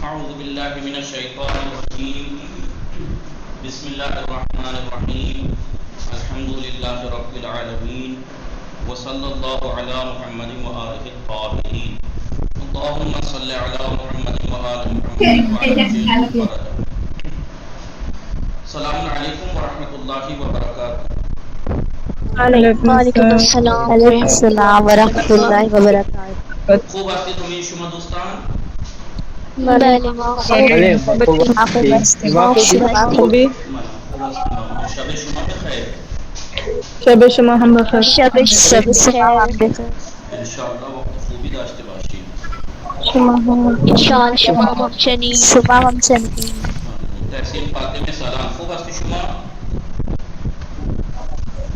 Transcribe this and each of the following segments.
أعوذ بالله من الشيطان الرجيم بسم الله الرحمن الرحيم الحمد لله رب العالمين وصلى الله على محمد وآله الطاهرين اللهم صل على محمد وآل محمد وعلى فرج السلام علیکم ورحمۃ اللہ وبرکاتہ. وعلیکم السلام علیکم السلام ورحمۃ اللہ وبرکاتہ. خوب هستی তুমি شما دوستان؟ بله ما خوبی شب شما بخیر. شب شما هم بخیر. شب شب شما خیر. هم بخیر. انشاءالله وقت خوبی داشته باشید. شما هم انشاءالله شما هم همچنین. شما همچنین. تحسین فاطمه سلام. خوب هستی شما؟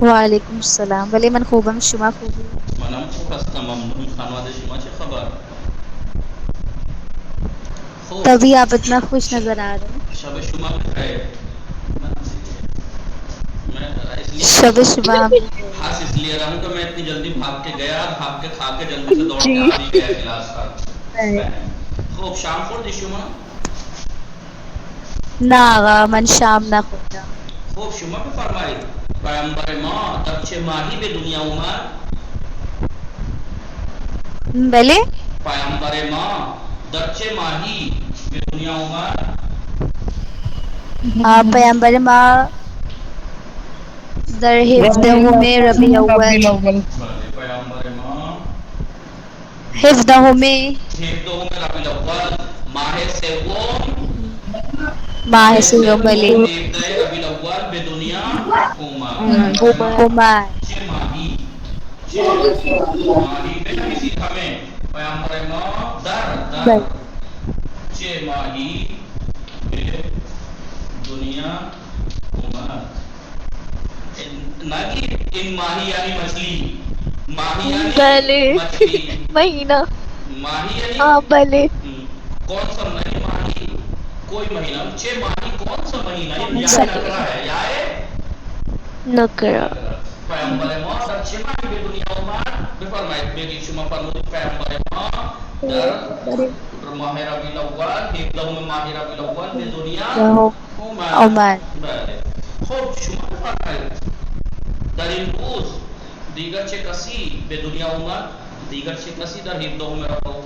وعلیکم السلام. ولی من خوبم، شما خوبی؟ منم خوب هستم ممنون. خانواده شما چه خبر؟ خوب. تبھی آپ اتنا خوش نظر آ رہے ہیں. شب شما بخیر. میں اس لیے شب شما خاص اس لیے رہا ہوں کہ میں اتنی جلدی بھاگ کے گیا، بھاگ کے کھا کے جلدی سے دوڑ کے آ بھی گیا کلاس کا. خوب شام خوردی شما؟ نه آقا من شام نخوردم. خوب شما بفرمایید پیامبر ما در چه ماهی به دنیا اومد؟ بله پیامبر ما در چه ماهی به دنیا اومد؟ پیامبر ما در 17 ربیع اول. بله پیامبر ما 17 ربیع الاول ماه سوم ماه سوم بله 17 ربیع الاول به دنیا اومد. اومد. چه ماهی؟ چه ماهی بنویسید همه. پیامبر ما در چه ماهی به دنیا اومد. نگی این ماهی یعنی مچھلی، ماهی یعنی بله مچھلی، مہینہ. ماهی یعنی ہاں بله کون سا نہیں ماہی کوئی مہینہ. چھ ماہی کون سا مہینہ؟ یہ نکرا ہے یا نکرہ. پیامبر ما در چه ماهی به دنیا اومد؟ بفرمایید بگید شما فرمودید پیامبر ما در ماه ربیع الاول 17 ماه ربیع الاول به دنیا اومد. بله خب شما بفرمایید در این روز دیگر چه کسی به دنیا اومد؟ دیگر چه کسی در 17 ربیع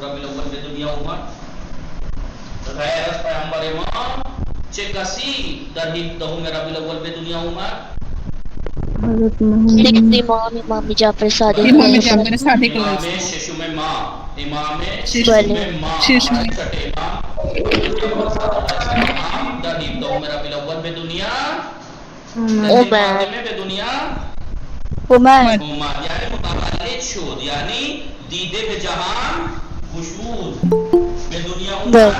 الاول به دنیا اومد؟ غیر از پیامبر ما چه کسی در 17 ربیع الاول به دنیا اومد؟ نیکست امام جعفر صادق امام جعفر صادق امام ششم ماہ، امام ششم بله ماہ، ششم. چھٹے امام جعفر صادق علیہ السلام در 17 ربیع الاول به دنیا اومد. به دنیا اومد. اومد یعنی متولد شد، یعنی دیده به جهان گشود. به دنیا اومد.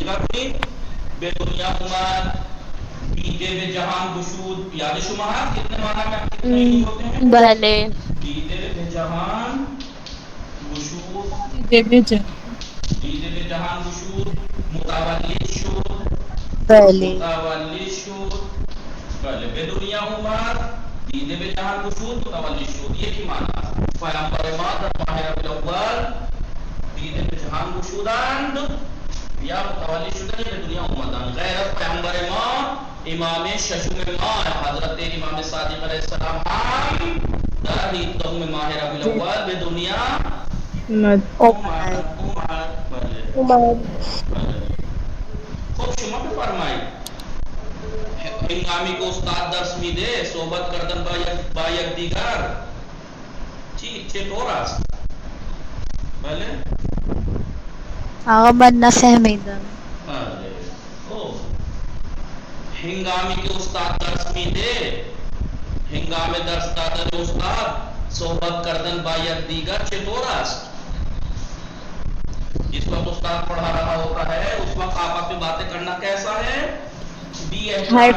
نگاه کنید به دنیا اومد، دیده به جهان گشود. یاد شما هست کتنے معنی میں کتنے یوز ہوتے ہیں؟ بله دیده به جهان گشود، دیده به جهان گشود، متولد شد، بله متولد شد. بله به دنیا اومد، دیده به جهان گشود، متولد شد. یکی معنی است. پیامبر ما در ماه ربیع الاول دیده به جهان گشودند یا متولد شدن یا به دنیا اومدند. غیر از پیامبر ما امام ششم ما حضرت امام صادق علیہ السلام هم در 17 ماه ربیع الاول به دنیا اومد. بله. خب شما بفرمایید هنگامی که استاد درس میده صحبت کردن با یکدیگر چطور است؟ بله آقا من نفهمیدم. بله خب هنگامی که استاد درس میده، هنگام درس دادن استاد صحبت کردن با یکدیگر چطور است؟ جس وقت استاد پڑھا رہا ہوتا ہے اس وقت آپس میں باتیں کرنا کیسا ہے؟ ہر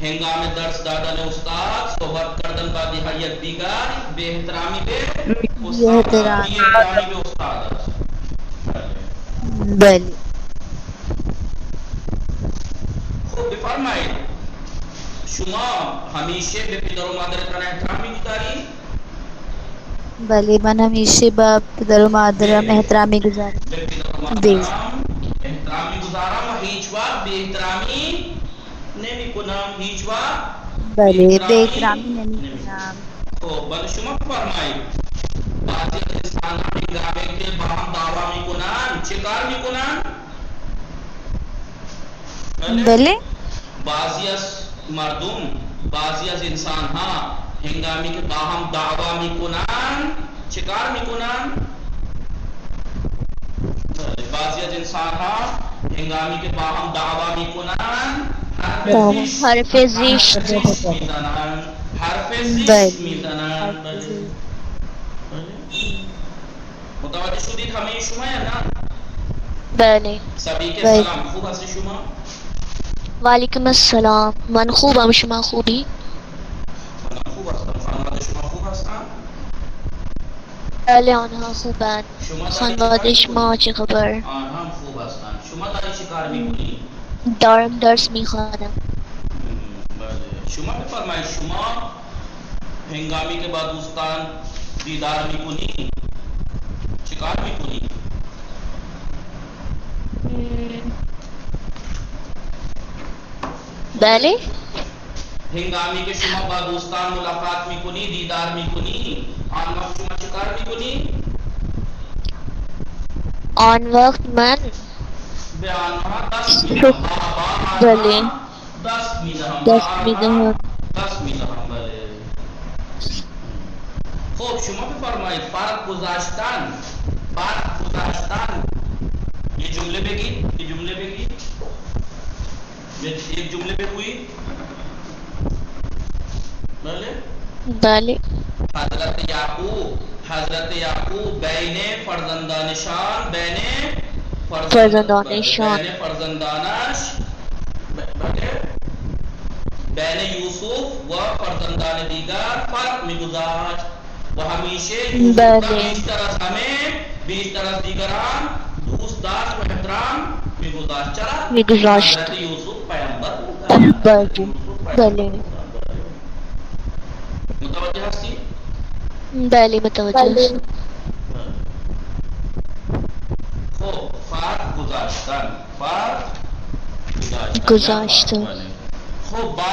هنگام درس دادن استاد صحبت کردن با یکدیگر بے احترامی به استاد، بے احترامی به استاد است. بله خب بفرمایید شما همیشه به پدر و مادرتان احترام می‌گذارید؟ بھلے من ہمیشہ باپ پدر و مادرم احترامی گزارے بے پدر بے مادرم احترامی گزارم هیچ وقت بے احترامی نمی کنم هیچ وقت بے بھلے بے احترامی احترامی نمی نمی کنم خب بله شما بفرمایید بعضی از انسان‌ها هنگامی که با هم دعوا میکنن چه کار میکنن؟ بله بھلے بعضی از مردم بعضی از انسان‌ها هنگامی که با هم دعوا میکنن چه کار میکنن؟ بعضی از انسان‌ها هنگامی که با هم دعوا میکنن دعوا حرف زشت حرف زشت میزنن حرف زشت بھلے میزنن حرف بله زشت. بله متوجه شدید همه شما یا نه؟ بله. سبھی کے بھلے سلام خوب هستی شما؟ وعلیکم السلام. من خوبم، شما خوبی؟ من خوب هستم خانواده شما خوب هستن؟ بله آنها خوبند. شما داری چه کار خانواده میکنی؟ شما چه خبر؟ آنها هم خوب هستن شما داری چه کار میکنی؟ دارم درس میخوانم. بله شما بفرمایید شما هنگامی که با دوستان دیدار میکنی چه کار میکنی؟ بله؟ هنگامی که شما با دوستان ملاقات میکنی دیدار میکنی آن وقت شما چه کار میکنی؟ آن وقت من به آنها دست شک... میدهم با بله آنها دست میدهم با دست آنها میدهم. دست میدهم بله خب شما بفرمایید فرق گذاشتن یه جمله بگید یک جمله بگویید بله بله حضرت یعقوب بین فرزندانشان فرزندانشان بین فرزندانش بله بین یوسف و فرزندان دیگر فرق میگذاشت و همیشه یوسف را بله بیشتر از همه بیشتر از دیگران دوست داشت و احترام میگذاشت چرا؟ چون میگذاشت. حضرت یوسف پیامبر بودند حضرت بله یوسف پیامبر بله بودند متوجه هستی؟ بله متوجه هستم. خب فرق گذاشتن یا فرق گذاشته. بله خب با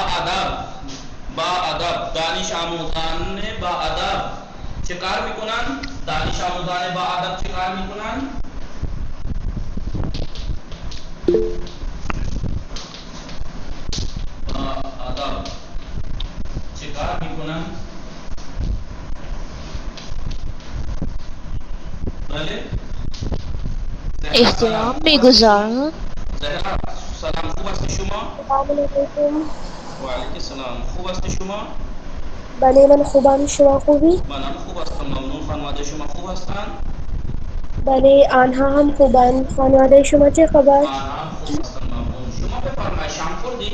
ادب دانش آموزان با ادب چه کار میکنن؟ دانش آموزان با ادب چه کار میکنن؟ با ادب چه کار میکنن؟ بله زهرا سلام احترام خوب هستی شما؟ میگذارم. زهرا سلام خوب هستی شما؟ السلام علیکم. و علیکم السلام خوب هستی شما؟ بله من خوبم شما خوبی؟ منم خوب هستم ممنون خانواده شما خوب هستن؟ بله آنها هم خوبند. خانواده شما چه خبر؟ آنها خوب هستن ممنون شما بفرمایید شام خوردی؟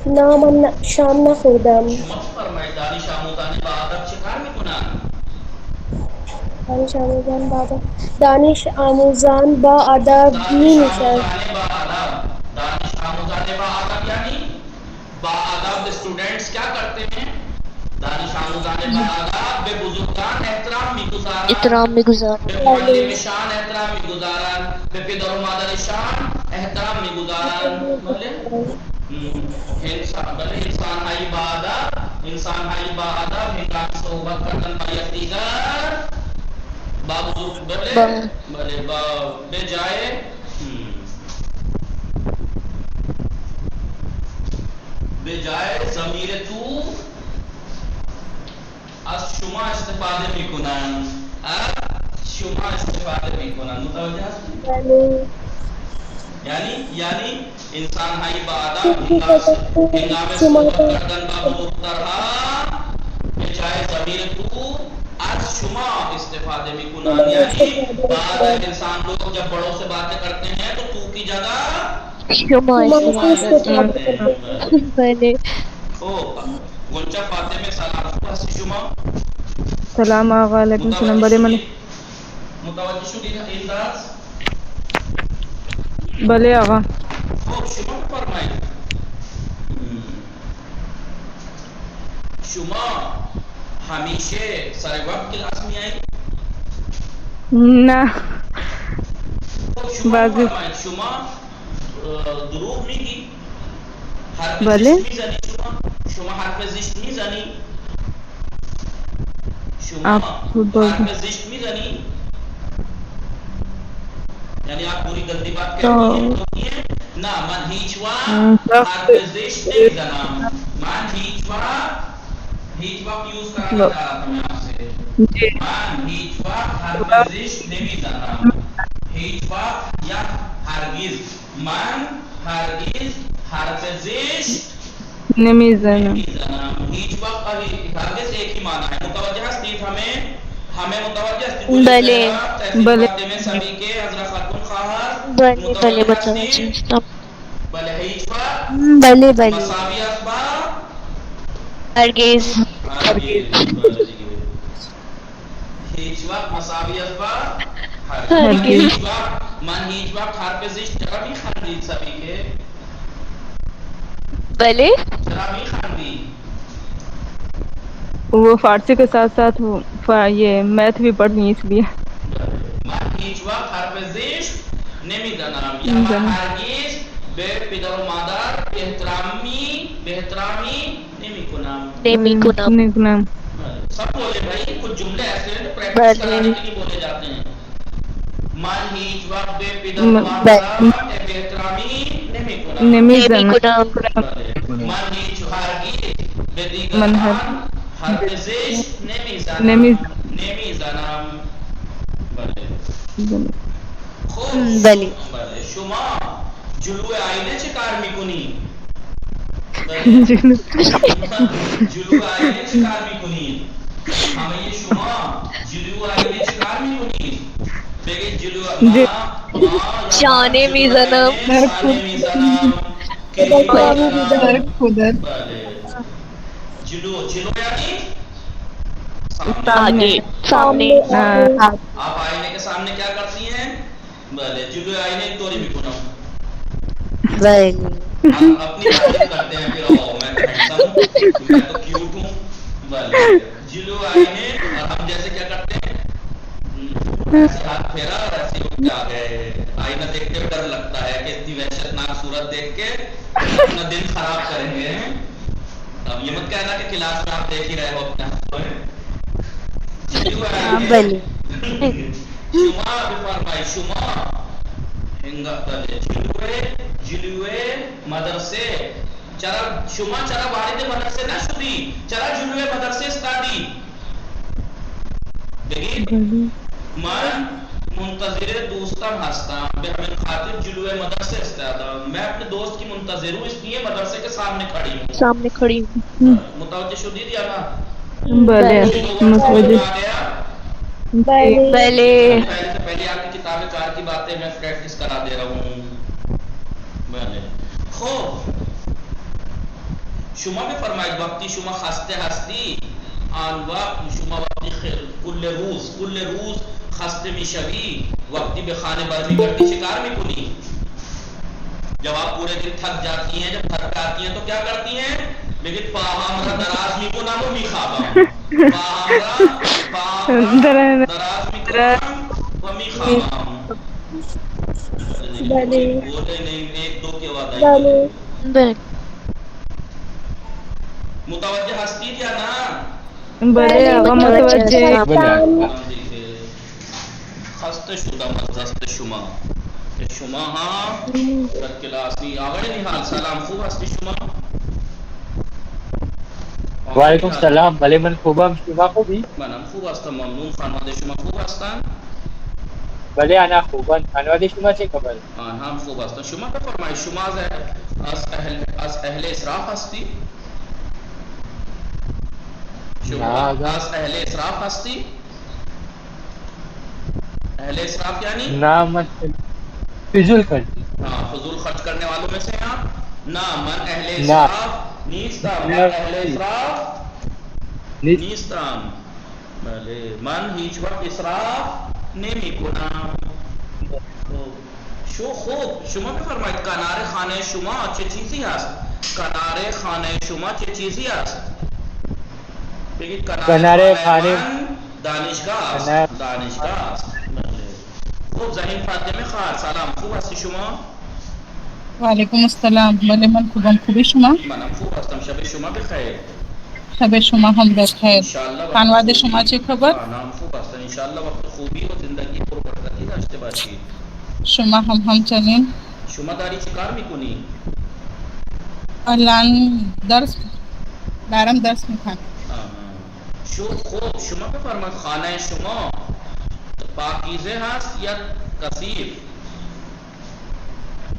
نه من شام نخوردم. شما بفرمایید دانش آموزان با ادب چه کار میکنن؟ دانش آموزان با ادب می دانش نشست. آموزان با ادب دانش آموزان با ادب یعنی با ادب اسٹوڈنٹس کیا کرتے ہیں؟ دانش آموزان با ادب به بزرگان احترام میگذارند احترام میگذارم. به بله معلمشان احترام میگذارند به پدر و مادرشان احترام میگذارند بله انسان های با ادب هنگام صحبت کردن با یکدیگر با بزرگ بله با به جای ضمیر تو از شما استفاده میکنن متوجه هستید؟ بله یعنی انسان های با ادب هنگام شما صحبت کردن با بزرگترها به جای ضمیر تو از شما استفاده میکنن یعنی بعض انسان لوگ جب بڑوں سے باتیں کرتے ہیں تو تو کی جگہ شما شما سے استفاده کرتے ہیں. استفاده کرتے ہیں. بله خب گنچا فاطمه سلام خوب هستی شما سلام آقا علیکم السلام بھلے من متوجه شدید این درس بھلے آقا خب شما بفرمایید شما ہمیشہ سارے وقت کلاس میں آئی؟ نہ تو شما بعض فرمائیں شما دروغ نہیں کی، حرف بله زشت میزنی شما حرف زشت میزنی، شما آپ بازی حرف زشت میزنی، یعنی آپ پوری گندی بات تو کہتی ہیں ہوتی ہیں نہ من هیچ وقت وقت حرف زشت نمیزنم، من هیچ وقت یوز کرانا چاہ رہا تھا میں آپ سے، جی من هیچ وقت حرف زشت نمیزنم، هیچ وقت یا هرگز، من هرگز حرف زشت نمیزنم نمیزنم، هیچ وقت ہرگز ایک ہی معنی ہے، متوجہ ہستید ہمیں متوجہ ہستید بولے بلے زہرا تحصیل بله فاطمے سبھی کے حضرت خاتون خواہر بلے بلے متوجہ متوجہ ہستید ہستم. بلے هیچ وقت بله بله مساوی اسباب ہرگز ہرگز بلے هیچ وقت مساوی اسباب ہرگز ہرگز من هیچ وقت حرف زشت چرا بھی خندید سبھی کے بلے چرا بھی خندید وہ فارسی کے ساتھ ساتھ وہ یہ میتھ بھی پڑھنی ہے اس لیے من هیچ وقت حرف زشت نمیزنم یا من هرگز به پدر و مادر بهترامی نمیکنم. نیمی کنم. نکنم سب بولے بھائی کچھ جملے ایسے ہیں پریکٹس بلے کرانے کے لیے بولے جاتے ہیں. من هیچ وقت به پدر و مادر بهترامی نمیکنم. نیمی نمیزنم کنم. من هیچ هرگز به من هر دیگران حرف زشت نمیزنم. بله خب بله بله شما جلو آینه چه کار میکنی؟ جلو آینه چه کار میکنی؟ همه شما جلو آینه چه کار میکنی؟ بگید جلو ما شانه جلو میزنم. آینه شانه میزنم کریم بله میزنم. خودت بله جلو یعنی سامنے سامنے آگے سامنے آپ آئینے کے سامنے کیا کرتی ہیں؟ بلے جلو آئینے توری بھی کنم بله اپنی تعریف کرتے ہیں پھر میں تو ہینڈسم ہوں میں تو کیوٹ ہوں بلے جلو آئینے اور ہم جیسے کیا کرتے ہیں ایسے ہاتھ پھیرا اور ایسے اٹھ کے آ گئے. آئینہ دیکھ کے ڈر لگتا ہے کہ اتنی وحشتناک صورت دیکھ کے اپنا دن خراب کریں گے. اب یہ مت کہنا کہ کلاس میں آپ دیکھ ہی رہے ہو اپنے ہاتھوں میں بله شما بفرمائی شما جلوه مدرسه شما چرا وارد مدرسه نشدی؟ چرا جلوه مدرسه استادی؟ بگید من منتظر دوستم هستم به همین خاطر جلوه مدرسه استادم. میں اپنے دوست کی منتظر ہوں اس لیے مدرسے کے سامنے کھڑی ہوں. سامنے کھڑی ہوں. متوجہ شدید یا نا؟ بله متوجہ آ گیا بلے پہلے سے پہلے آپ کی کتاب کار کی باتیں میں پریکٹس کرا دے رہا ہوں. خوب شما بھی فرمائید وقتی شما خسته هستی آن وقت شما وقتی کل روز خسته میشوی وقتی به خانه برمیگردی چه کار میکنی؟ جب آپ پورے دن تھک جاتی ہیں جب تھک آتی ہیں تو کیا کرتی ہیں؟ بگید پاهامرا دراز میکنم و میخوابم. پاهامرا دراز میکنم و میخوابم. بولے نہیں ایک دو کے بعد آئیے. بلے متوجہ ہستید یا نا؟ بله آقا متوجه خسته شدم از دست شما. شما ها در کلاسی آقای نحال سلام خوب هستی شما؟ وعلیکم السلام. بله من خوبم. شما خوبی؟ منم خوب هستم ممنون. خانواده شما خوب هستند؟ بله انا خوبم. خانواده شما چه خبر؟ آنها هم خوب هستند. شما بفرمایید شما از اهل اسراف هستی؟ شما از اهل اسراف هستی؟ اہل اسراف یعنی نہ من فضول کرتی. ہاں فضول خرچ کرنے والوں میں سے ہیں آپ؟ نہ من اہل اسراف نیستم. من اہل اسراف نیستم. بله من هیچ وقت اسراف نمیکنم. خوب شما بفرمایید کنار خانه شما چه چیزی است؟ کنار خانه شما چه چیزی است؟ بگید کنار کنار خانه خانه من دانشگاه است. کنار دانشگاه است. بله. خوب زهین فاطمه خواهر سلام، خوب هستی شما؟ وعلیکم السلام. بله من خوبم. خوبی شما؟ منم خوب هستم. شب شما بخیر. شب شما هم بخیر. انشالله وقت خانواده شما خوبی. چه خبر؟ خانه هم خوب هستن. انشالله وقت خوبی و زندگی پربرکتی داشته باشید. شما هم همچنین. شما داری چی کار میکنی؟ الان دارم درس میکنم. خوب شما بفرمایید خانه شما پاکیزه هست یا کثیف؟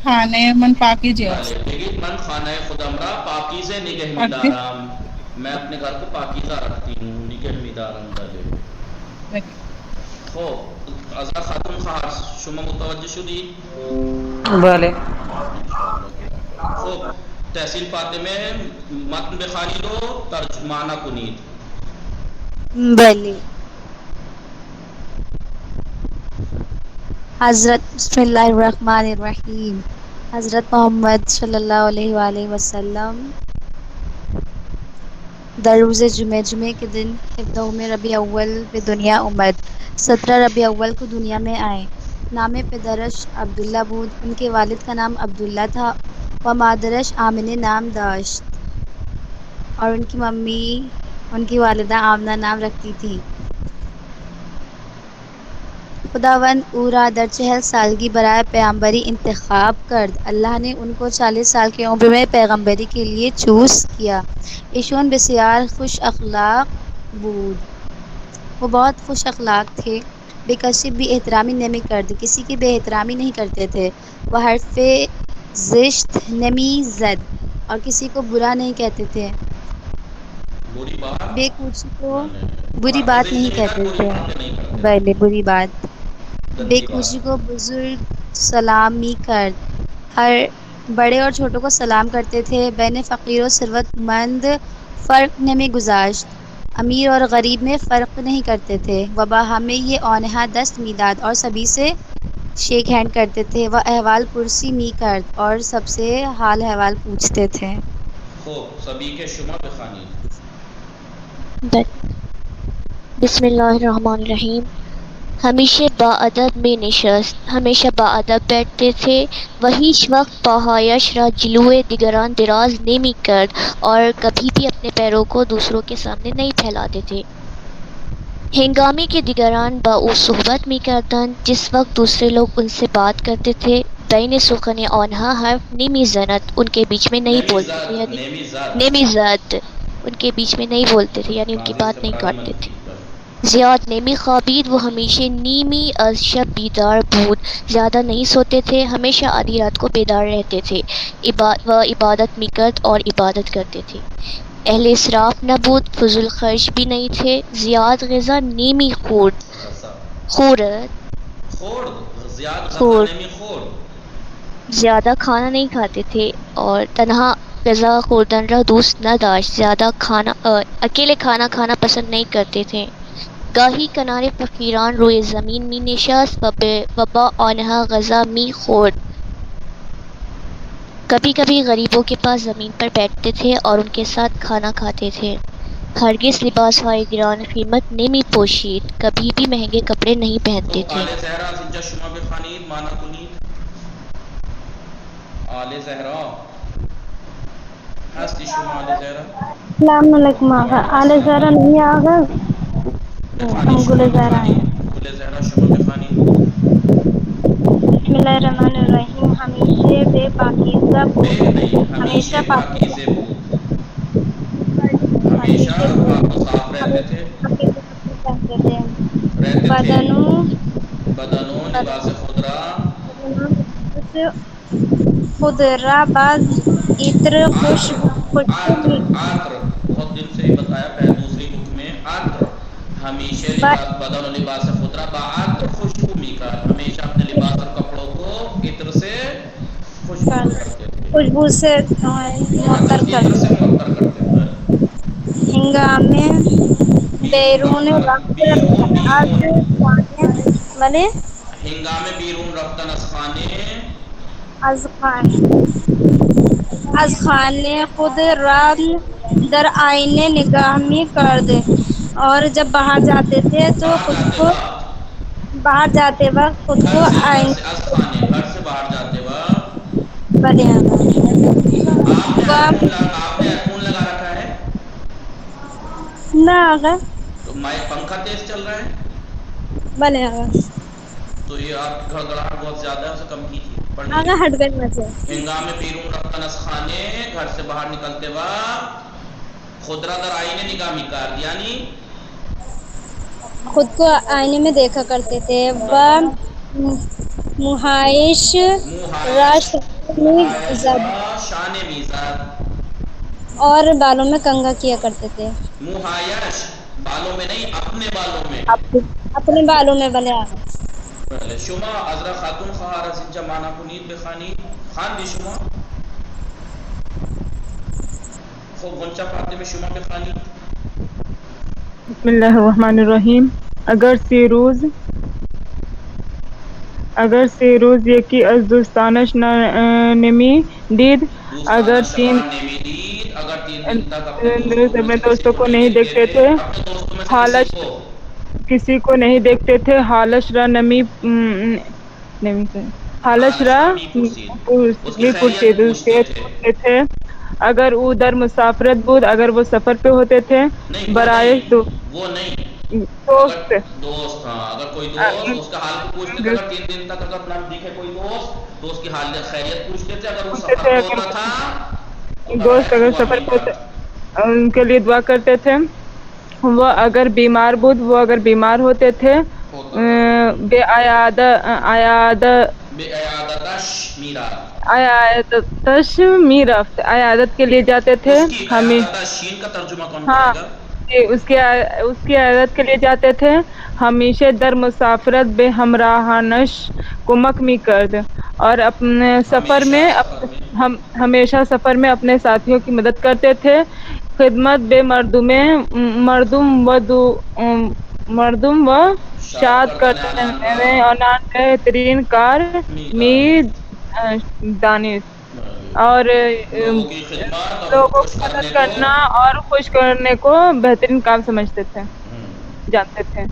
خانه من پاکیزه است. بله بگید من خانه خودم را پاکیزه نگه میدارم. میں اپنے گھر کو پاکیزہ رکھتی ہوں، نگه میدارم. بله. خب آزاد خاتون خواهر شما متوجه شدید؟ بله. خب تحصیل فاطمه متن بخوانید و ترجمانه کنید. بلی. حضرت بسم اللہ الرحمن الرحیم. حضرت محمد صلی اللہ علیہ وآلہ وسلم در روز جمعے کے دن 17 ربیع اول به دنیا آمد. 17 ربیع اول کو دنیا میں آئے. نام پدرش عبداللہ بود. ان کے والد کا نام عبداللہ تھا و مادرش آمنہ نام داشت اور ان کی ممی ان کی والدہ آمنہ نام رکھتی تھی. خداوند او را در 40 سالگی برائے پیغمبری انتخاب کرد. اللہ نے ان کو 40 سال کی عمر میں پیغمبری کے لیے چوز کیا. ایشون بسیار خوش اخلاق بود. وہ بہت خوش اخلاق تھے. بے کسی بھی احترامی نمی کرد. کسی کی بے احترامی نہیں کرتے تھے. وہ حرف زشت نمی زد اور کسی کو برا نہیں کہتے تھے. بری بات بے کوچی کو بری بات نہیں کہتے تھے. بلے بری بات. بے کوچی کو بزرگ سلامی کرد. ہر بڑے اور چھوٹوں کو سلام کرتے تھے. بین فقیر و ثروت مند فرق نمی گذاشت. امیر اور غریب میں فرق نہیں کرتے تھے. وبا ہمیں یہ اونہا دست میداد اور سبھی سے شیک ہینڈ کرتے تھے. وہ احوال پرسی می کرد اور سب سے حال احوال پوچھتے تھے. خوب سبھی کے شما بخوانید. بسم اللہ الرحمن الرحیم. ہمیشہ باادب میں نشست، ہمیشہ باادب بیٹھتے تھے. و هیچ وقت پاهایش را جلوی دیگران دراز نمی کرد اور کبھی بھی اپنے پیروں کو دوسروں کے سامنے نہیں پھیلاتے تھے. ہنگامی کے دیگران با او صحبت می کردند. جس وقت دوسرے لوگ ان سے بات کرتے تھے بین سخن آنها حرف نمی زند، ان کے بیچ میں نہیں بولتے تھے، یعنی نمی زد، ان کے بیچ میں نہیں بولتے تھے، یعنی ان کی بات نہیں کاٹتے تھے. زیاد نمی خوابید، وہ ہمیشہ نیمی از شب بیدار بود. زیادہ نہیں سوتے تھے، ہمیشہ آدھی رات کو بیدار رہتے تھے. و عبادت می کرد اور عبادت کرتے تھے. اہل اسراف نہ بود، فضول خرچ بھی نہیں تھے. زیاد غذا نیمی خورد خورد زیادہ کھانا نہیں کھاتے تھے اور تنہا غذا خوردن را دوست نہ داشت. زیادہ اکیلے کھانا کھانا پسند نہیں کرتے تھے. گاہی کنار فقیران روئے زمین می نشست و با آنها غذا می خورد. کبھی کبھی غریبوں کے پاس زمین پر بیٹھتے تھے اور ان کے ساتھ کھانا کھاتے تھے. ہرگز لباس های گران قیمت نمی پوشید، کبھی بھی مہنگے کپڑے نہیں پہنتے خوب تھے. آل زہرا اینجا شما بخوانید، مانا کنید. آل زہرا هستی شما آل زہرا؟ السلام علیکم آقا. آل زہرا نہیں ہے آقا. بخوانید ہم شما گل زہرا ہیں. بخوانید. گل زہرا شما بخوانید. بسم اللہ الرحمن الرحیم. ہمیشہ بے پاکیزہ بے بود. نہیں، ہمیشہ ہمیشہ پاکیزہ پاکیزے بود. ہمیشہ ہمیشہ پاک و بود. صاف رہتے ہمیشہ تھے. پاکیزہ کپڑے پہنتے تھے. رہتے تھے. بدنوں بدنوں لباس خودرا خود را بعض عطر خوشبو می عطر بہت دن سے بتایا پہلے دوسری بک میں. عطر ہمیشہ لباس بدن و لباس خودرا با عطر خوشبو می کر، ہمیشہ اپنے لباس اور کپڑوں کو عطر سے خوشبو کرتے تھے. خوشبو سے معطر عطر سے کرتے. معطر کرتے تھے. ہنگامے بیرون وقت از بیرون خانه ولی ہنگام بیرون رفتن از خانه از خانه خود را در آئینے نگاہ میں کرد، اور جب باہر جاتے تھے تو باہر خود جاتے کو وقت باہر جاتے وقت خود کو گھر سے از آئینے خانے، گھر سے باہر جاتے وقت بنے آپ نے ایئر فون لگا رکھا ہے؟ نہ آگا تو مائک پنکھا تیز چل رہا ہے؟ بنے آگا تو یہ آپ کی گھڑگڑاہٹ بہت زیادہ ہے، اسے کم کیجیے، پڑھنے آگا لکھنے ہٹ گئے میں سے ہنگام بیرون رفتن از خانے، گھر سے باہر نکلتے وقت خدرہ در آئینے نگاہ می کرد، یعنی خود کو آئینے میں دیکھا کرتے تھے و محائش محایش راش محایش زد، را شان میزد، اور بالوں میں کنگھا کیا کرتے تھے. محایش بالوں میں نہیں، اپنے بالوں میں. اپنے بالوں میں بلے آگا بله شما از را خاتون خواهر از اینجا معنا کنید بخوانید. خواندی شما؟ خب غنچه فاطمه شما بخوانید. بسم اللہ الرحمن الرحیم. اگر سی روز یکی از دوستانش نمی دید، اگر دوستانش را نمیدید، اگر 3 دن تک اپنے دوستوں میں اپنے سے کسی دوستوں کو کو نہیں نہیں دیکھتے دیکھتے تھے، تھے، اپنے دوستوں میں سے حالش کسی کو نہیں دیکھتے تھے، حالش را اس کی خیریت پوچھتے تھے. پوچھتے تھے. اگر او در مسافرت بود، اگر وہ سفر پہ ہوتے تھے، نہیں وہ برائش نہیں وہ نہیں اگر دوست دوست، ہاں اگر کوئی دوست اس کا حال کو پوچھتے تھے، اگر 3 دن تک اگر نہ دکھے کوئی دوست تو اس کی حال خیریت پوچھتے تھے. اگر وہ پوچھتے سفر تھے، پہ اگر ہوتا تھا تو دوست برائے اگر دعا سفر می پہ ہوتے کرد. ان کے لیے دعا کرتے تھے. وہ اگر بیمار ہوتے تھے، ہوتا تھا تو بے عیادتش میرا، عیادت کے لیے جاتے تھے. اس کی ہمیں عیادت شین کا ترجمہ کون ہاں کرے گا؟ اس کی عیادت کے لیے جاتے تھے. ہمیشہ در مسافرت بے ہمراہانش کمک می کرد، اور اپنے سفر ہمیشہ میں سفر میں ہمیشہ سفر میں اپنے ساتھیوں کی مدد کرتے تھے. خدمت بے مردم و شاد کرتے ہیں، اور بہترین کار می دانست، اور لوگوں کی خدمت اور ان کو لوگوں خوش کی کرنے مدد کو. کرنا اور خوش کرنے کو بہترین کام سمجھتے تھے، جانتے تھے.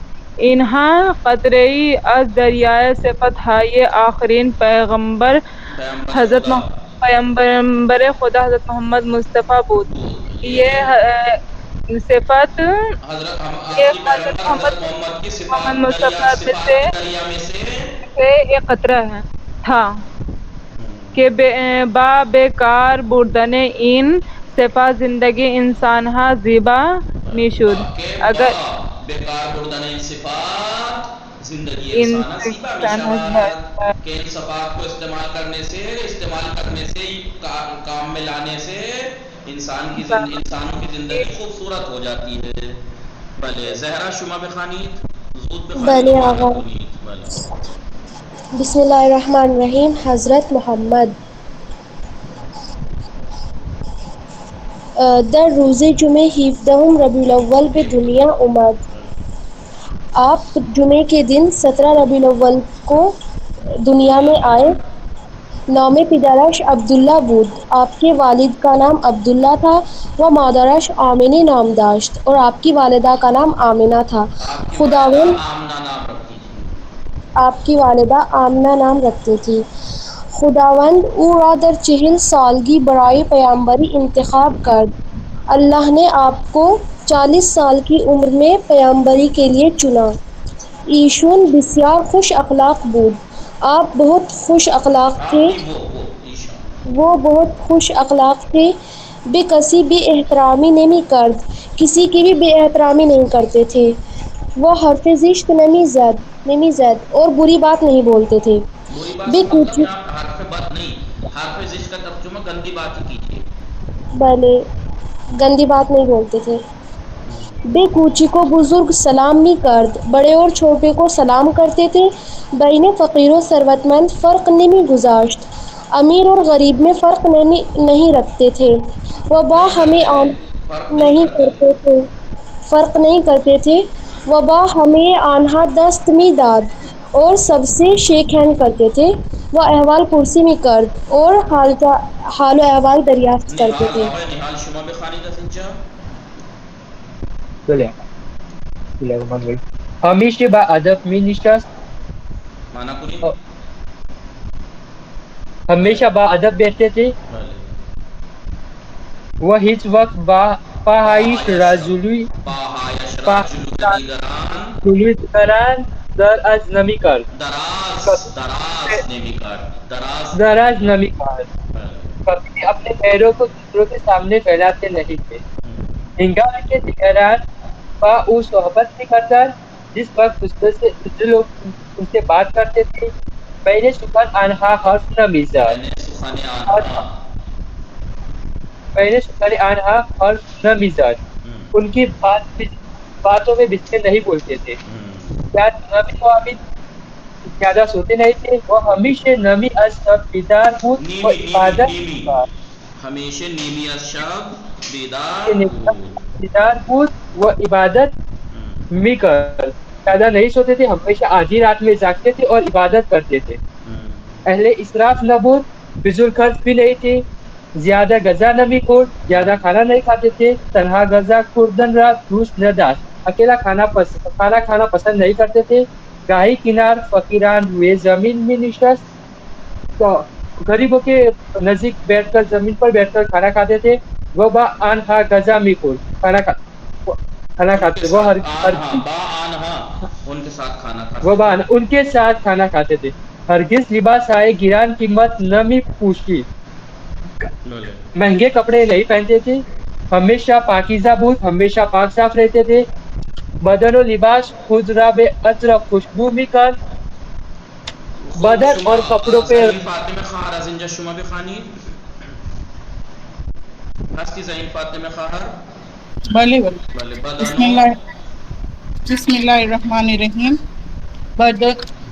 انہا قطرئی از دریائے صفت ہائے آخرین پیغمبر پیغمبر حضرت خدا پیغمبر خدا حضرت محمد مصطفیٰ بود. یہ صفت حضرت یہ آپ کی پیغمبر حضرت محمد کی محمد صفات دریا مصطفیٰ میں صفات کے دریا میں سے سے ایک قطرہ تھا کہ با بیکار بردن این صفات زندگی انسان ہا زیبا میشود. کے با اگر بیکار بردن صفات زندگی انسان زیبا می انسان شود، کہ ان صفات کو استعمال کرنے سے کام میں لانے سے انسانوں کی زندگی خوبصورت ہو جاتی ہے. بله زهرا شما بخوانید، زود بخوانید و بله معنی آقا. کنید. بله بسم الله الرحمن الرحیم. حضرت محمد در روز جمعه 17 ربیع الاول به دنیا آمد. آپ جمعے کے دن 17 ربیع الاول کو دنیا میں آئے. نام پدرش عبداللہ بود. آپ کے والد کا نام عبداللہ تھا و مادرش آمنه نام داشت، اور آپ کی والدہ کا نام آمنہ تھا. آپ کی والدہ خداوند آمنہ نام رکھتی تھی. آپ کی والدہ آمنہ نام رکھتی تھی. خداوند او را در 40 سالگی برای پیامبری انتخاب کرد. اللہ نے آپ کو 40 سال کی عمر میں پیامبری کے لیے چنا. ایشون بسیار خوش اخلاق بود. آپ بہت خوش اخلاق تھے. آپ کی وہ ایشان وہ بہت خوش اخلاق تھے. بے کسی بھی احترامی نمی کرد. کسی کی بھی بے احترامی نہیں کرتے تھے. وہ حرف زشت نمی زد اور بری بات نہیں بولتے تھے. بری بات بے سے مطلب کوچی یہاں حرف بد نہیں، حرف زشت کا ترجمہ گندی بات ہی کیجیے. بلے گندی بات نہیں بولتے تھے. بے کوچی کو بزرگ سلام نہیں کرد. بڑے اور چھوٹے کو سلام کرتے تھے. بین فقیر و ثروت مند فرق نمی گذاشت. امیر اور غریب میں فرق نہیں رکھتے تھے. وبا نہیں ہمیں کرتے تھے، فرق نہیں تھے. کرتے تھے، فرق نہیں کرتے تھے. وبا ہمیں آنہا دست می داد. اور سب سے شیک ہینڈ کرتے تھے. وہ احوال پرسی میں کرد اور حال و احوال دریافت کرتے نحال تھے. آقای نحال شما بخوانید از اینجا. بله. bismillahirrahmanirrahim. همیشه با ادب می نشست. مانا کنید. ہمیشہ با ادب بیٹھتے تھے. بله. وہ هیچ وقت با فاحش رجولی پاهایش را جلوی دیگران جلوی دیگران دراز نمی کرد. دراز نمی کرد. دراز نمی کرد. بله. کبھی اپنے پیروں کو دوسروں کے سامنے پھیلاتے نہیں تھے. ہنگامی کے دیگران با او صحبت بھی کرتا جس وقت دوسرے لوگ ان سے بات کرتے تھے. میں نے سخن آنها حرف نمیزد. میں نے سخن آنها حرف نمیزد. ان کی باتوں میں بسکے نہیں بولتے تھے. کیا نبی محمد زیادہ سوتے نہیں تھے. وہ ہمیشہ نمی از شب بیدار بود و عبادت ہمیشہ نیمی از شب بیدار بود و عبادت می کر. زیادہ نہیں سوتے تھے. ہمیشہ آدھی رات میں جاگتے تھے اور عبادت کرتے تھے. اہل اسراف نہ بود. فضول خرچ بھی نہیں تھے. زیادہ غذا نمی خورد. زیادہ کھانا نہیں کھاتے تھے. تنہا غذا خوردن را دوست نداشت. اکیلا کھانا کھانا پسند نہیں کرتے تھے. گاہی کنار فقیران روئے زمین میں نشست. تو غریبوں کے نزدیک بیٹھ کر زمین پر بیٹھ کر کھانا کھاتے تھے. وہ با آنہا غذا می خورد. کھانا کھاتے. وہ ان کے ساتھ کھانا کھاتے. وہ ان کے ساتھ کھانا کھاتے تھے. ہرگز لباس آئے گران قیمت نمی پوچھتی. مہنگے کپڑے نہیں پہنتے تھے. ہمیشہ پاکیزہ بود. ہمیشہ پاک صاف رہتے تھے. بدن و لباس خود را به عطر خوشبو می کرد. بدن اور کپڑوں پہ زعیم فاطمه خواهر از اینجا شما بخوانید. هستی زعیم فاطمه خواهر؟ بله بله. بسم اللہ الرحمن الرحیم.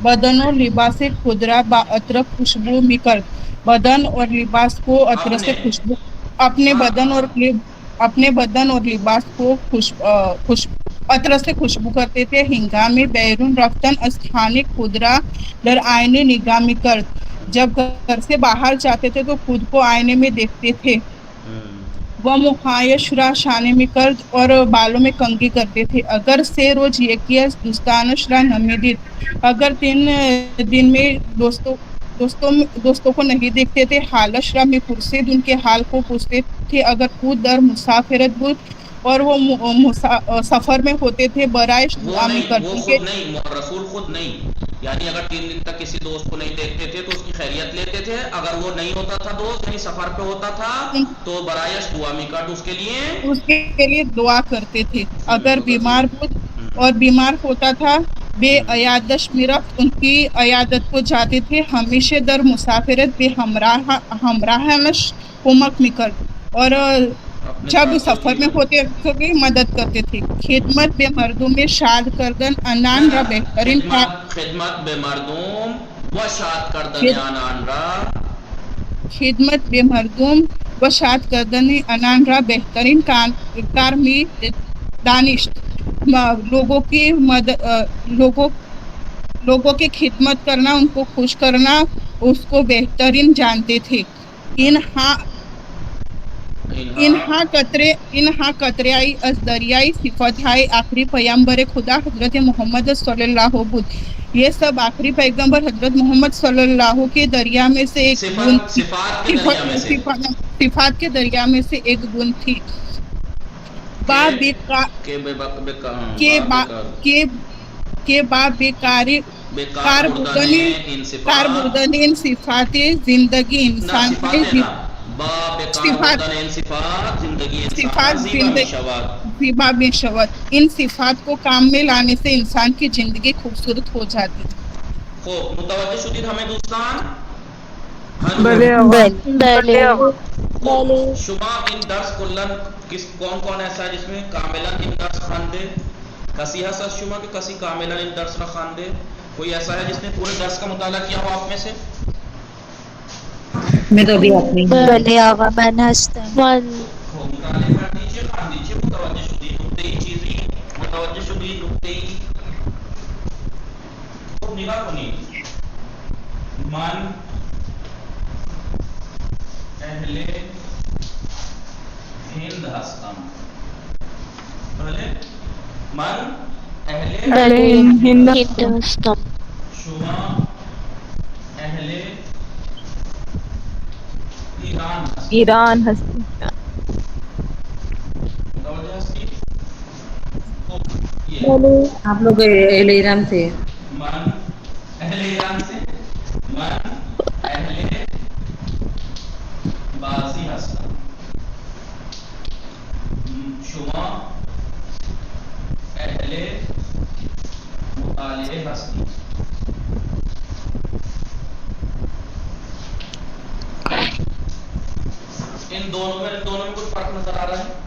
بدن و لباس خود را با عطر خوشبو می کرد. بدن اور لباس کو عطر سے خوشبو اپنے بدن اور لباس کو عطر سے خوشبو کرتے تھے. ہنگام بیرون رفتن از خانه خود را در آئینے نگاہ می کرد. جب گھر سے باہر جاتے تھے تو خود کو آئینے میں دیکھتے تھے. وہ محایش را شانے میں کرد اور بالوں میں کنگھی کرتے تھے. اگر سے روز یکی از دوستانش را نمیدید. اگر 3 دن میں دوستوں کو نہیں دیکھتے تھے. حالش را می پرسید. ان کے حال کو پوچھتے تھے. اگر خود در مسافرت بود اور وہ سفر میں ہوتے تھے. برائش دعا میں کرتے تھے. رسول خود نہیں، یعنی اگر 3 دن تک کسی دوست کو نہیں دیکھتے تھے تو اس کی خیریت لیتے تھے. اگر وہ نہیں ہوتا تھا دوست، یعنی سفر پہ ہوتا تھا، تو برائش دعا میں کٹ اس کے لیے دعا کرتے تھے. اگر بیمار بود اور بیمار ہوتا تھا، بے عیادش میرفت. ان کی عیادت کو جاتے تھے. ہمیشہ در مسافرت بے ہمراہنش کمک میکرد اور جب سفر میں ہوتے تو مدد کرتے تھے. خدمت بے مردم میں شاد کردن انان را بہترین خدمت بے مردم و شاد کردن انان را خدمت بے مردم و شاد کردن انان را بہترین کار می دانشت. لوگوں کی خدمت کرنا، ان کو خوش کرنا اس کو بہترین جانتے تھے. انہا قطریائی از دریائی صفت ہے آخری پیغمبر خدا حضرت محمد صلی اللہ بود. یہ سب آخری پیغمبر حضرت محمد صلی اللہ کے دریا میں سے ایک بوند تھی. صفات کے دریا میں سے ایک بوند تھی. کار بردن ان صفات زندگی انسان ان صفات کو کام میں لانے سے انسان کی زندگی خوبصورت ہو جاتی. خوب متوجہ شدید ہمیں دوستان؟ شما این درس کلن کون ایسا ہے جس میں کاملن این درس خواندے؟ کسی ہست از شما کہ کسی کاملن این درس را خواندے؟ کوئی ایسا ہے جس نے پورے درس کا مطالعہ کیا ہو آپ میں سے؟ میں تو ابھی اپنی بلے آقا میں ہستا مطالعہ کر دیجئے، خواند دیجئے. متوجہ شدید نقطۂ چیزی، متوجہ شدید نقطۂ دیکھا سنی من اہل ہند ہستم بھلے من اہل ہندوستان شما اہل ایران ہستم ایران ہستی متوجہ ہستی خوب یہ آپ لوگ اہل ایران سے من اہل ایران سے من اہل بازی ہستم شما اہل مطالعے ہستی ان دونوں میں کچھ فرق نظر آ رہا ہے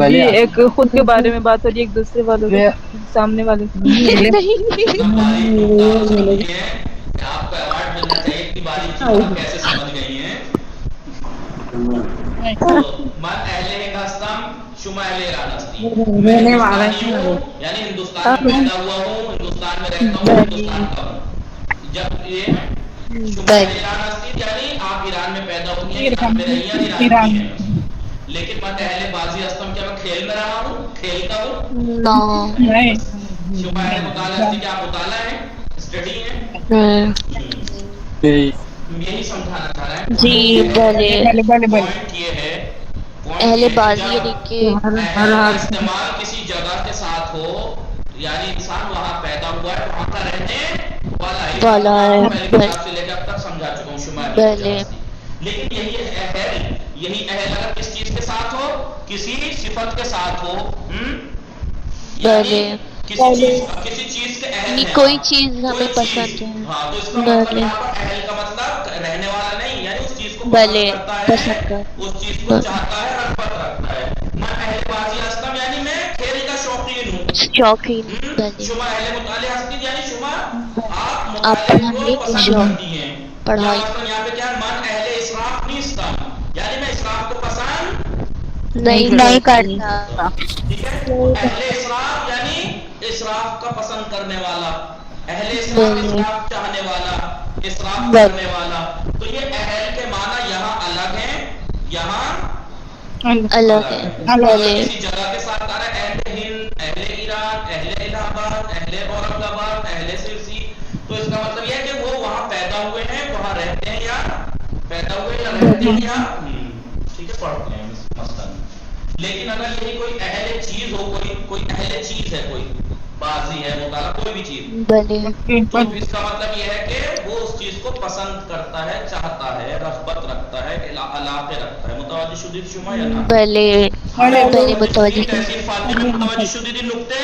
جی ایک خود کے بارے میں بات ہو رہی ہے ایک دوسرے والوں کے سامنے والے باریک نقطہ آپ سمجھ گئے ہیں کہ آپ کو ایوارڈ ملنا چاہیے کہ باریک چیزوں کو کیسے سمجھ گئی ہیں تو من اہل ہند ہستم شما اہل ایران ہستی میں ہندوستانی ہوں یعنی ہندوستان میں پیدا ہوا ہوں ہندوستان میں رہتا ہوں ہندوستان کا ہوں جب یہ شما اہل ایران ہستی یعنی آپ ایران میں پیدا ہوئی ہیں ایران میں رہی ہیں ایران کی ہیں لیکن من اہل بازی ہستم کیا میں کھیل میں رہا ہوں کھیلتا ہوں شما اہل مطالعہ ہستی کیا آپ مطالعہ ہیں اسٹڈی ہیں یہی سمجھانا چاہ رہا ہے جی بھلے پوائنٹ یہ ہے اہل بازی یعنی کہ اہل کا استعمال کسی جگہ کے ساتھ ہو یعنی انسان وہاں پیدا ہوا ہے وہاں کا رہنے والا ہے والا ہے پہلی کتاب سے لے کے اب تک سمجھا چکا ہوں شما اہل بھلے لیکن یہی اہل اگر کس چیز کے ساتھ ہو کسی صفت کے ساتھ ہو بھلے کسی چیز کے اہل یعنی ہیں کوئی چیز ہمیں پسند ہے ہاں تو اس کا مطلب بھلے یہاں پر اہل کا مطلب رہنے والا نہیں یعنی اس چیز کو پسند بھلے کرتا ہے پسند کر اس چیز کو چاہتا ہے رغبت رکھتا ہے میں اہل بازی ہستم یعنی میں کھیل کا شوقین ہوں شوقین بھلے شما اہل مطالعہ ہستی یعنی شما آپ آپ مطالعے کو پڑھائی کے پسند شوق کرتی ہیں پڑھائی یا مثلا یہاں پہ کیا ہے من اہل اسراف نیستم یعنی میں اسراف کو پسند نہیں کرتا ٹھیک ہے اہل اسراف یعنی اسراف کا پسند کرنے والا اہل اسراف بھلے اسراف چاہنے والا اسراف کرنے والا تو یہ اہل کے معنی یہاں الگ ہیں یہاں الگ ہے اگر بھلے کسی جگہ کے ساتھ آ رہا ہے اہل ہند اہل ایران اہل الہ آباد اہل اورنگ آباد اہل سرسی تو اس کا مطلب یہ ہے کہ وہ وہاں پیدا ہوئے ہیں وہاں رہتے ہیں یا پیدا ہوئے یا رہتے ہیں یا ٹھیک ہے پڑھتے ہیں مثلا لیکن اگر یہی کوئی اہل چیز ہو کوئی اہل چیز ہے کوئی بازی ہے مطالعہ کوئی بھی چیز بھلے تو اس کا مطلب یہ ہے کہ وہ اس چیز کو پسند کرتا ہے چاہتا ہے رغبت رکھتا ہے علاقے رکھتا ہے متوجہ شدید شما یا نہ بھلے بھلے متوجہ تحصیل فاطمہ میں متوجہ شدید نقطے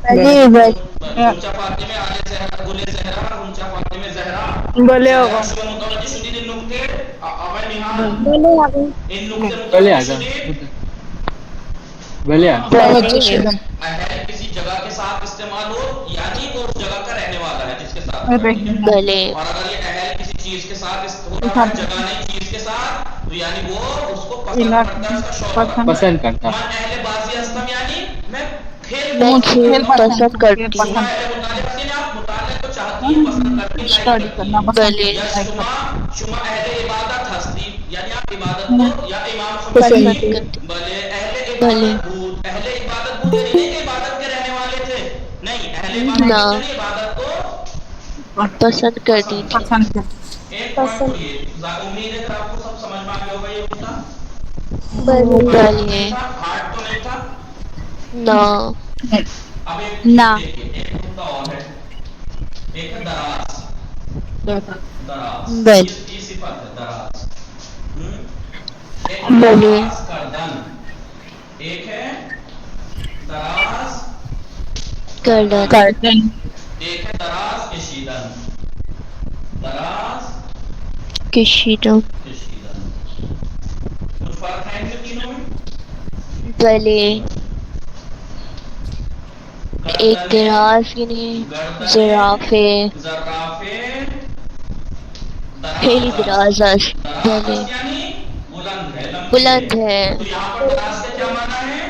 اونچا فاطمہ آل زہرا گل زہرا اونچا فاطمہ زہرا بولے ہوگا شما متوجہ شدید نقطے اول نہال ان نقطے بھلے متوجہ آگا شدید بھلے اہل کسی جگہ کے ساتھ استعمال ہو یعنی وہ اس جگہ کا رہنے والا ہے جس کے ساتھ بھلے اور اگر یہ اہل کسی چیز کے ساتھ ہو رہا ہے جگہ نہیں چیز کے ساتھ تو یعنی وہ اس کو پسند کرتا ہے اس کا شوق رکھتا ہے پسند کرتا من اہل بازی ہستم یعنی میں کھیل میں پسند کھیل کرتا ہوں پسند کرتی شما ہوں اہل مطالعہ ہستی آپ مطالعہ کو چاہتی ہیں پسند کرتی ہیں لائک کرتی ہیں بھلے یا شما اہل عبادت ہستی یعنی آپ عبادت کو یا امام پسند سمجھتی کرتی بھلے اہل بھلے عبادت بود اہل عبادت بود یعنی نہیں کہ عبادت کے رہنے والے تھے نہیں اہل عبادت نہ بود یعنی عبادت کو پسند کرتی پسند تھی کرتی ایک پوائنٹ تو یہ امید ہے کہ آپ کو سب سمجھ میں آ گیا ہوگا یہ ہوتا بھلے ہارڈ تو نہیں تھا نہ اب ایک چیز دیکھیے ایک نقطہ اور ہے ایک ہے دراز دراز یہ صفت ہے دراز ایک ہے بھلے دراز گردن ایک ہے دراز گردن ایک ہے دراز کشیدن دراز کشیدن کشیدن کچھ فرق ہے ان تینوں میں بھلے ایک دراز یعنی زرافے زرافے خیلی درازس بھلے درازس یعنی بلند ہے لمبی ہے بلند ہے تو یہاں پر دراز کا کیا معنی ہے